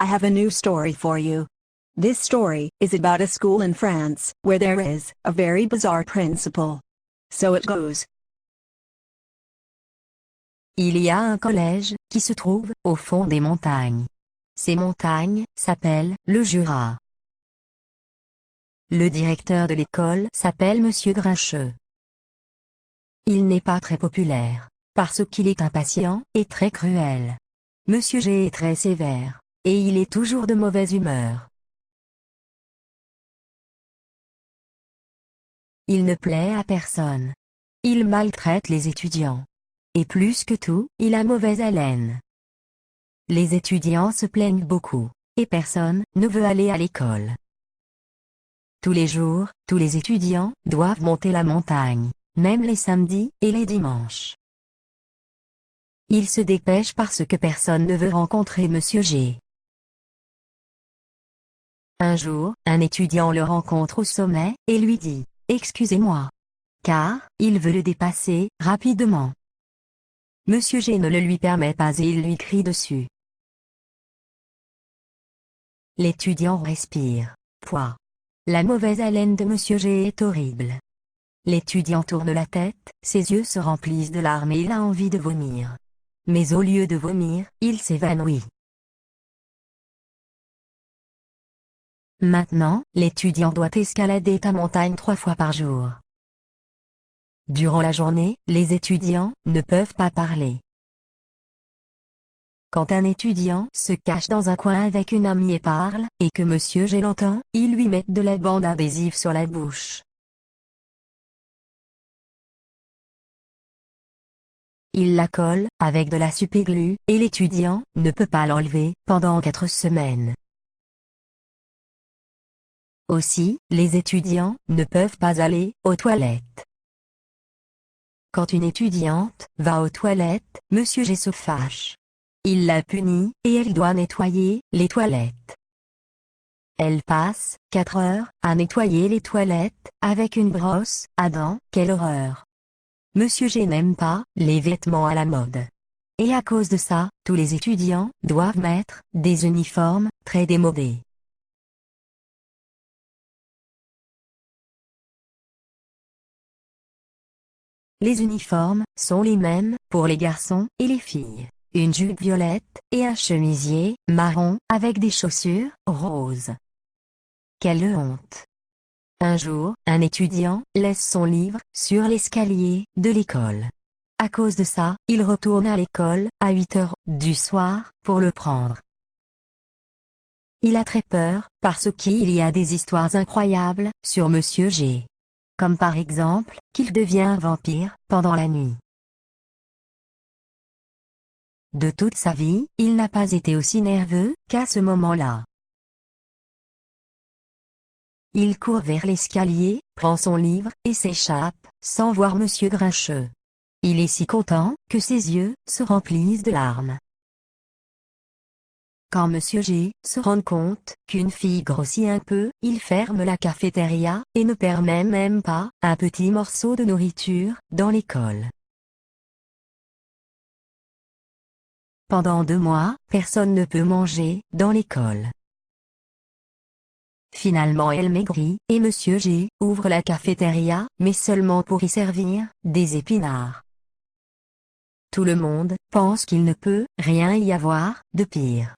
I have a new story for you. This story is about a school in France, where there is a very bizarre principal. So it goes. Il y a un collège, qui se trouve, au fond des montagnes. Ces montagnes, s'appellent, le Jura. Le directeur de l'école s'appelle Monsieur Grincheux. Il n'est pas très populaire, parce qu'il est impatient, et très cruel. Monsieur G est très sévère, et il est toujours de mauvaise humeur. Il ne plaît à personne. Il maltraite les étudiants. Et plus que tout, il a mauvaise haleine. Les étudiants se plaignent beaucoup, et personne ne veut aller à l'école. Tous les jours, tous les étudiants doivent monter la montagne, même les samedis et les dimanches. Ils se dépêchent parce que personne ne veut rencontrer Monsieur G. Un jour, un étudiant le rencontre au sommet, et lui dit « Excusez-moi ». Car, il veut le dépasser, rapidement. Monsieur G ne le lui permet pas et il lui crie dessus. L'étudiant respire. Pouah. La mauvaise haleine de Monsieur G est horrible. L'étudiant tourne la tête, ses yeux se remplissent de larmes et il a envie de vomir. Mais au lieu de vomir, il s'évanouit. Maintenant, l'étudiant doit escalader ta montagne 3 fois par jour. Durant la journée, les étudiants ne peuvent pas parler. Quand un étudiant se cache dans un coin avec une amie et parle, et que Monsieur G l'entend, il lui met de la bande adhésive sur la bouche. Il la colle, avec de la superglue, et l'étudiant ne peut pas l'enlever, pendant 4 semaines. Aussi, les étudiants ne peuvent pas aller aux toilettes. Quand une étudiante va aux toilettes, Monsieur G se fâche. Il la punit, et elle doit nettoyer les toilettes. Elle passe 4 heures à nettoyer les toilettes, avec une brosse à dents. Quelle horreur! Monsieur G n'aime pas les vêtements à la mode. Et à cause de ça, tous les étudiants doivent mettre des uniformes très démodés. Les uniformes sont les mêmes pour les garçons et les filles. Une jupe violette, et un chemisier marron, avec des chaussures roses. Quelle honte! Un jour, un étudiant laisse son livre sur l'escalier de l'école. À cause de ça, il retourne à l'école à 8 heures du soir pour le prendre. Il a très peur, parce qu'il y a des histoires incroyables sur Monsieur G. Comme par exemple, qu'il devient un vampire pendant la nuit. De toute sa vie, il n'a pas été aussi nerveux qu'à ce moment-là. Il court vers l'escalier, prend son livre, et s'échappe, sans voir Monsieur Grincheux. Il est si content, que ses yeux se remplissent de larmes. Quand Monsieur G se rend compte qu'une fille grossit un peu, il ferme la cafétéria, et ne permet même pas un petit morceau de nourriture dans l'école. Pendant 2 mois, personne ne peut manger dans l'école. Finalement elle maigrit, et Monsieur G ouvre la cafétéria, mais seulement pour y servir des épinards. Tout le monde pense qu'il ne peut rien y avoir de pire.